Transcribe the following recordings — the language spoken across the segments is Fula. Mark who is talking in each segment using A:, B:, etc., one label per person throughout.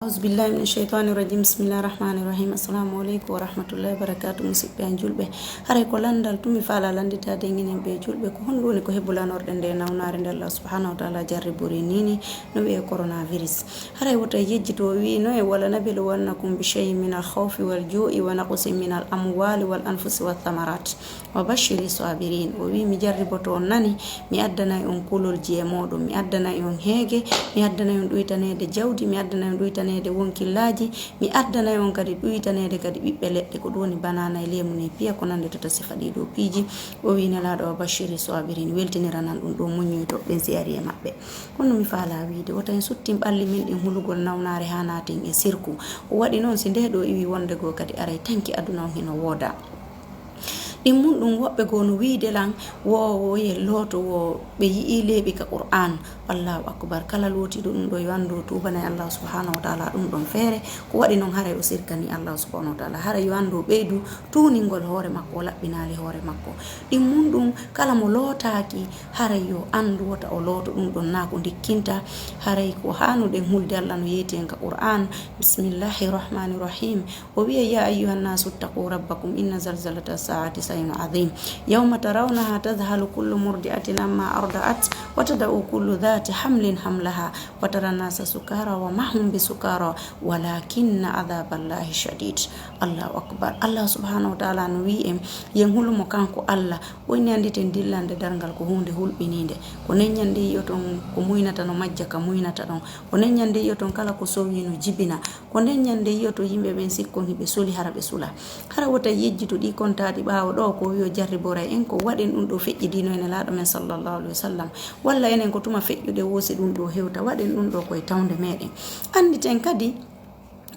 A: أعوذ بالله من الشيطان الرجيم بسم الله الرحمن الرحيم السلام عليكم ورحمة الله وبركاته musidɓe an julɓe haray ko landal tumi faala landitade nginen ɓe julɓe ko honɗum woni ko hebbulanorde nde nawnare nde Allah subhanahu wa ta'ala jarriburi nini no wiye coronavirus haray wota yejjito wi no e wala nabilu wannakum bi shay'in min al khawfi wal ju'i wa naqsin min al amwali wal anfusi wath thamarat wa bashiri sabirin o wi mi jarriboto on nani mi addanay on kulol jiye moɗum mi addanay on heege mi addanay on ɗuytanede jawdi mi addanay on ɗuytanede wonkillaji mi addanay on kadi ɗuytanede kadi ɓiɓɓe leɗɗe ko ɗum woni banana e lemu ne piya ko nande tota sifa ɗiɗo piiji o wi nelaɗo wa bashiri sabirin weltiniranan ɗum ɗo muñoyto ɓen si ari e maɓɓe kono mi faala wiide wota en suttin ɓalli min ɗin hulugol nawnare ha natin e sirku o waɗi noon si nde ɗo iwi wonde goo kadi aray tanki aduna on hino wooda ɗin mum ɗum woɓɓe goo no wiide lan wo ye looto wo ɓe yii leeɓi ka qur'an allahu akbar kala lootiɗo ɗum ɗo yo andu tubanay allah subhanahu wa ta'ala ɗum ɗon feere ko waɗi noon haray o sirkani allah subhanahu wa ta'ala hara yo andu ɓeydu tuningol hoore makko o laɓɓinali hoore makko ɗin mum ɗum kala mo lootaki haray yo andu wota o looto ɗum ɗon na ko dikkinta haray ko hanuɗen hulde allah no yeeti en ka qur'an bismillahi rahmani rahim o wiya ya ayyuhannasu ttaqu rabbakum inna zalzalata saati عظيم يوم ترونها تذهل كل مرضعة عما أرضعت وتضع كل ذات حمل حملها وترى الناس سكارى وما هم بسكارى ولكن عذاب الله شديد الله أكبر الله سبحانه وتعالى نويم ينهل مكانكو الله وين يندي دلande dargal ko hunde hulɓininde ko nenyande yoton ko muynata no majja ka muynata ɗon ko nenyande yoton kala ko sowi no jibina ko nenyande yoto yimɓe ɓen sikkon hiɓe suli hara ɓe sula hara wota yejjito ɗi kontaɗi ɓaawo ɗo ko wiyo jarriboray en ko waɗen ɗum ɗo feƴƴidino ene laaɗo men sallallahu alaihi wasallam walla enen ko tuma feƴƴude woosi ɗum ɗo hewta waɗen ɗum ɗo koye tawde meɗen anditen kadi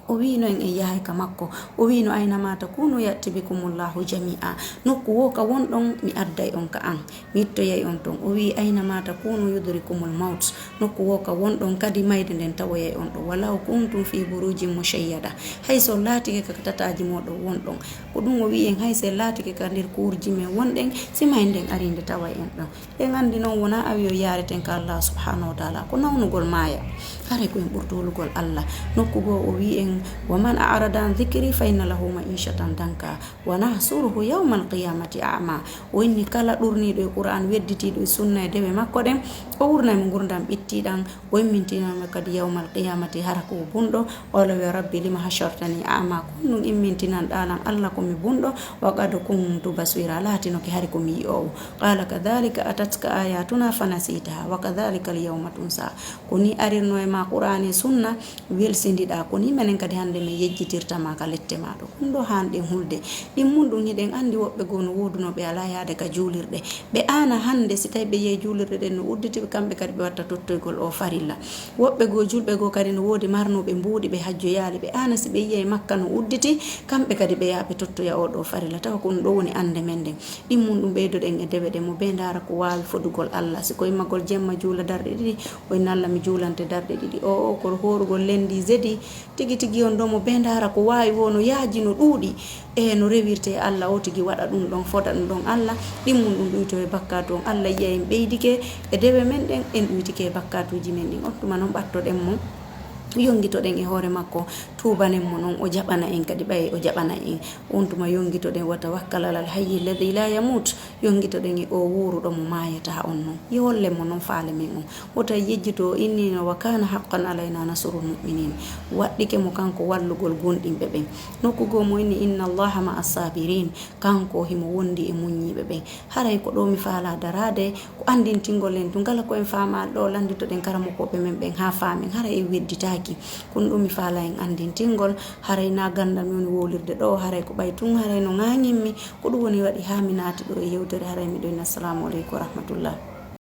A: o wino en e yahay ka makko o wino aynama takunu yatti bikumullahu jami'a nokku wo ka wonɗon mi adday on ka an mi yettoyay on ton o wi aynama takunu yudrikumul maut nokku wo ka wonɗon kadi mayde nden tawoyay on ɗo walaw kuntum fi burujin mushayyada hay so laatike ka tataji moɗon wonɗon ko ɗum o wi en hay se laatike ka nder kurji men wonɗen simay nden arinde taway en ɗon en andi noon wona awi o yareten ka Allah subhanahu wa ta'ala ko nawnugol maaya haray ko en ɓurtolugol Allah nokku go o wi en ومن أعرض عن ذكري فإن له معيشة ضنكا ونحشره يوم القيامة أعمى وإني كلا ɗurni ɗo Qur'an wedditi ɗo sunna e dewe makko ɗen o wurnay mo gurdam ɓittiɗan o immintinama kadi yawmal qiyamati hara ko bunɗo wala wi rabbi lima hashartani a'ma kon ɗum immintinan ɗalan Allah komi bunɗo wa qad kuntu basira latinoke hari komi yi'owo qala kadhalika atatka ayatuna fanasitaha wa kadhalika al-yawma tunsa koni arirno e ma Qur'an e sunna welsindiɗa koni menen kadi hande mi yejjitirtama ka lette maɗo ɗum ɗo hanɗen hulde ɗin mum ɗum hiɗen andi woɓɓe goo no wodunoɓe ala yaade ka juulirɗe ɓe ana hande si tawi ɓe yehi juulirɗe ɗen no udditiɓe kamɓe kadi ɓe watta tottoygol o farilla woɓɓe goo julɓe goo kadi no woodi marnoɓe mbuuɗi ɓe hajjoyaali ɓe ana si ɓe yiya e makka no udditi kamɓe kadi ɓe yaha ɓe tottoya oɗo farilla tawa ko ɗum ɗo woni ande men ɗen ɗin mum ɗum ɓeydoɗen e dewe ɗen mo ɓe ndara ko wawi fodugol Allah si koye maggol jemma juula darɗe ɗiɗi o inna Allah mi juulante darɗe ɗiɗi o ko horugol lendi zedi tigi tigi on ɗo mo ɓe ndara ko wawi wono yaaji no ɗuuɗi e no rewirte Allah o tigi waɗa ɗum ɗon foda ɗum ɗon Allah ɗimmum ɗum ɗuyto e bakkatu on Allah yiya en ɓeydike e dewe men ɗen en ɗuytike e bakkatuji men ɗin on tuma noon ɓattoɗen mo yongitoɗen e hoore makko tubanen mo noon o jaɓana en kadi ɓaye o jaɓana en on tuma yongitoɗen wa tawakkal alal hayyi alladhi la yamut yongitoɗen e o wuruɗo mo mayata on noon yolle mo noon faale men on wota yejjito innino wa kana haqqan alayna nasrul mu'minin waɗɗike mo kanko wallugol gonɗinɓe ɓen nokkugo mo inni inna allaha ma as-sabirin kanko himo wondi e muññiɓe ɓen haray ko ɗo mi faala darade ko andintingol en to ngala ko en faama ɗo landitoɗen karamokoɓe men ɓen ha faamen haray e wedditaki kun ɗum mi faala en andintingol haray na gandal mi woni wolirde ɗo haray ko ɓay tun haray no ŋañinmi ko ɗum woni waɗi ha mi naati ɗo e yewtere haray miɗo assalamu aleykum wa rahmatullah